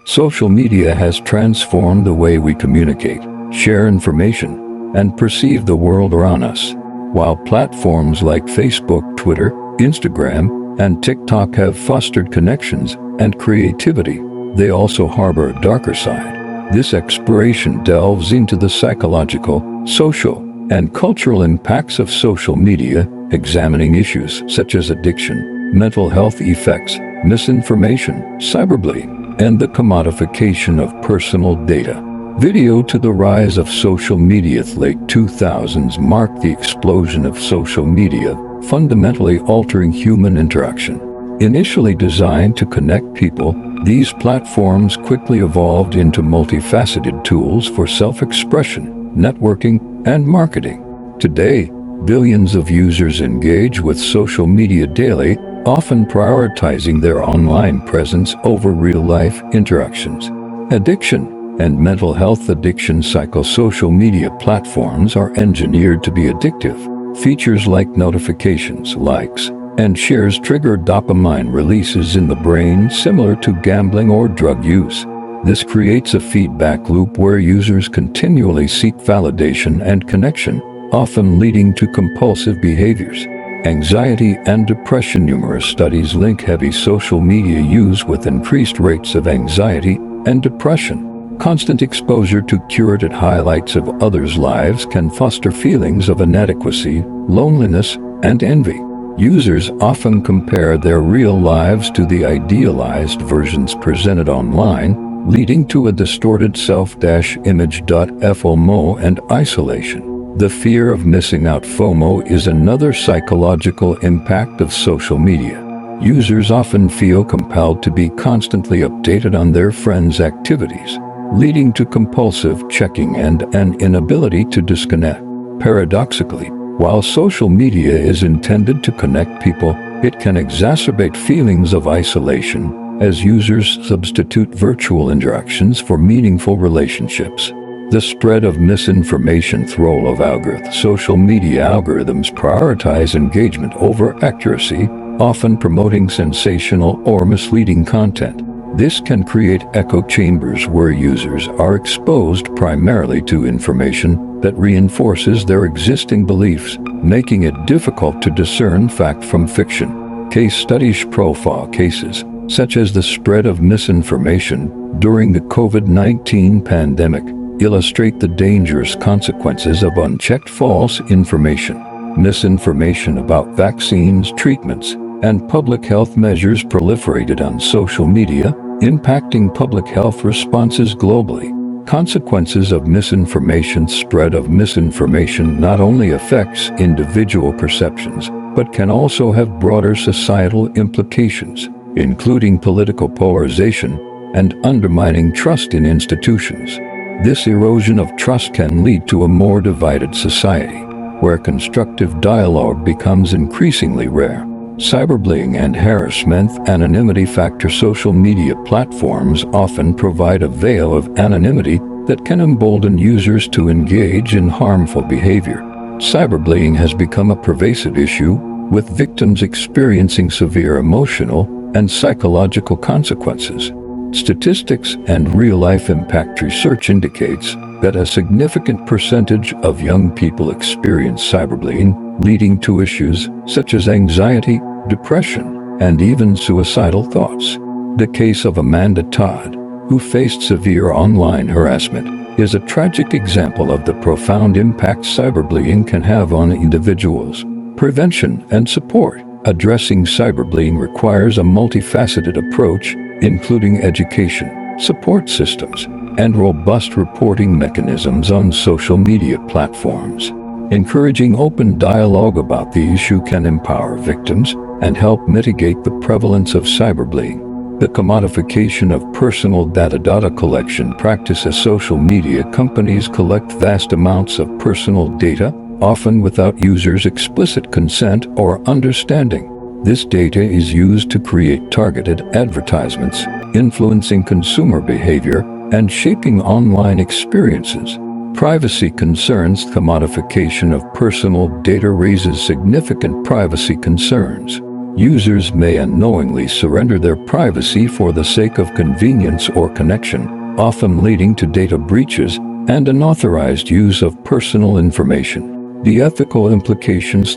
Social media has transformed the way we communicate, share information, and perceive the world around us. While platforms like Facebook, Twitter, Instagram, and TikTok have fostered connections and creativity, they also harbor a darker side. This exploration delves into the psychological, social, and cultural impacts of social media, examining issues such as addiction, mental health effects, misinformation, cyberbullying, and the commodification of personal data. Video to the rise of social media. The late 2000s marked the explosion of social media, fundamentally altering human interaction. Initially designed to connect people, these platforms quickly evolved into multifaceted tools for self-expression, networking, and marketing. Today, billions of users engage with social media daily, often prioritizing their online presence over real-life interactions. Addiction and mental health. Addiction cycle. Social media platforms are engineered to be addictive. Features like notifications, likes, and shares trigger dopamine releases in the brain similar to gambling or drug use. This creates a feedback loop where users continually seek validation and connection, often leading to compulsive behaviors. Anxiety and depression. Numerous studies link heavy social media use with increased rates of anxiety and depression. Constant exposure to curated highlights of others' lives can foster feelings of inadequacy, loneliness, and envy. Users often compare their real lives to the idealized versions presented online, leading to a distorted self-image. FOMO and isolation. The fear of missing out. FOMO is another psychological impact of social media. Users often feel compelled to be constantly updated on their friends' activities, leading to compulsive checking and an inability to disconnect. Paradoxically, while social media is intended to connect people, it can exacerbate feelings of isolation as users substitute virtual interactions for meaningful relationships. The spread of misinformation. The role of algorithms. Social media algorithms prioritize engagement over accuracy, often promoting sensational or misleading content. This can create echo chambers where users are exposed primarily to information that reinforces their existing beliefs, making it difficult to discern fact from fiction. Case studies. Profile cases, such as the spread of misinformation during the COVID-19 pandemic, illustrate the dangerous consequences of unchecked false information. Misinformation about vaccines, treatments, and public health measures proliferated on social media, impacting public health responses globally. Consequences of misinformation. Spread of misinformation not only affects individual perceptions, but can also have broader societal implications, including political polarization and undermining trust in institutions. This erosion of trust can lead to a more divided society, where constructive dialogue becomes increasingly rare. Cyberbullying and harassment. Anonymity factor. Social media platforms often provide a veil of anonymity that can embolden users to engage in harmful behavior. Cyberbullying has become a pervasive issue, with victims experiencing severe emotional and psychological consequences. Statistics and real-life impact. Research indicates that a significant percentage of young people experience cyberbullying, leading to issues such as anxiety, depression, and even suicidal thoughts. The case of Amanda Todd, who faced severe online harassment, is a tragic example of the profound impact cyberbullying can have on individuals. Prevention and support. Addressing cyberbullying requires a multifaceted approach, including education, support systems, and robust reporting mechanisms on social media platforms. Encouraging open dialogue about the issue can empower victims and help mitigate the prevalence of cyberbullying. The commodification of personal data. Collection practice. As social media companies collect vast amounts of personal data, often without users' explicit consent or understanding. This data is used to create targeted advertisements, influencing consumer behavior and shaping online experiences. Privacy concerns. Commodification of personal data raises significant privacy concerns. Users may unknowingly surrender their privacy for the sake of convenience or connection, often leading to data breaches and unauthorized use of personal information. The ethical implications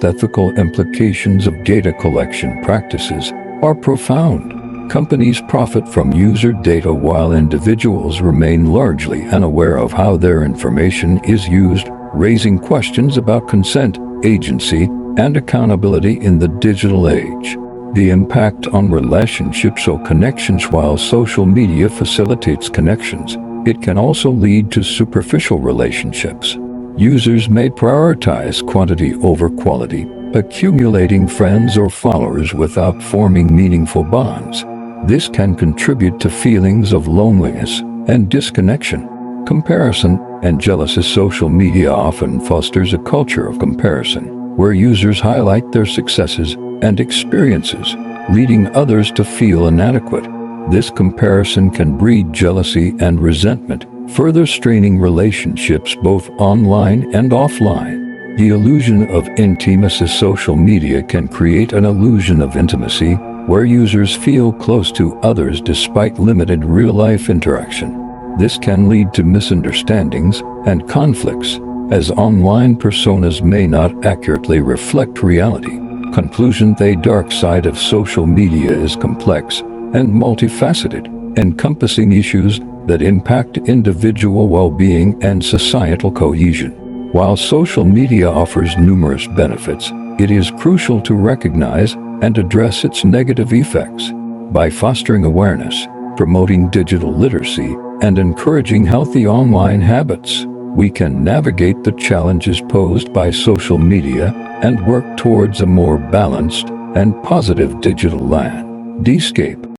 of data collection practices are profound. Companies profit from user data while individuals remain largely unaware of how their information is used, raising questions about consent, agency, and accountability in the digital age. The impact on relationships or connections. While social media facilitates connections, it can also lead to superficial relationships. Users may prioritize quantity over quality, accumulating friends or followers without forming meaningful bonds. This can contribute to feelings of loneliness and disconnection. Comparison and jealousy. Social media often fosters a culture of comparison, where users highlight their successes and experiences, leading others to feel inadequate. This comparison can breed jealousy and resentment, further straining relationships both online and offline. The illusion of intimacy. Social media can create an illusion of intimacy, where users feel close to others despite limited real-life interaction. This can lead to misunderstandings and conflicts, as online personas may not accurately reflect reality. Conclusion: the dark side of social media is complex and multifaceted, encompassing issues that impact individual well-being and societal cohesion. While social media offers numerous benefits, it is crucial to recognize and address its negative effects. By fostering awareness, promoting digital literacy, and encouraging healthy online habits, we can navigate the challenges posed by social media and work towards a more balanced and positive digital landscape.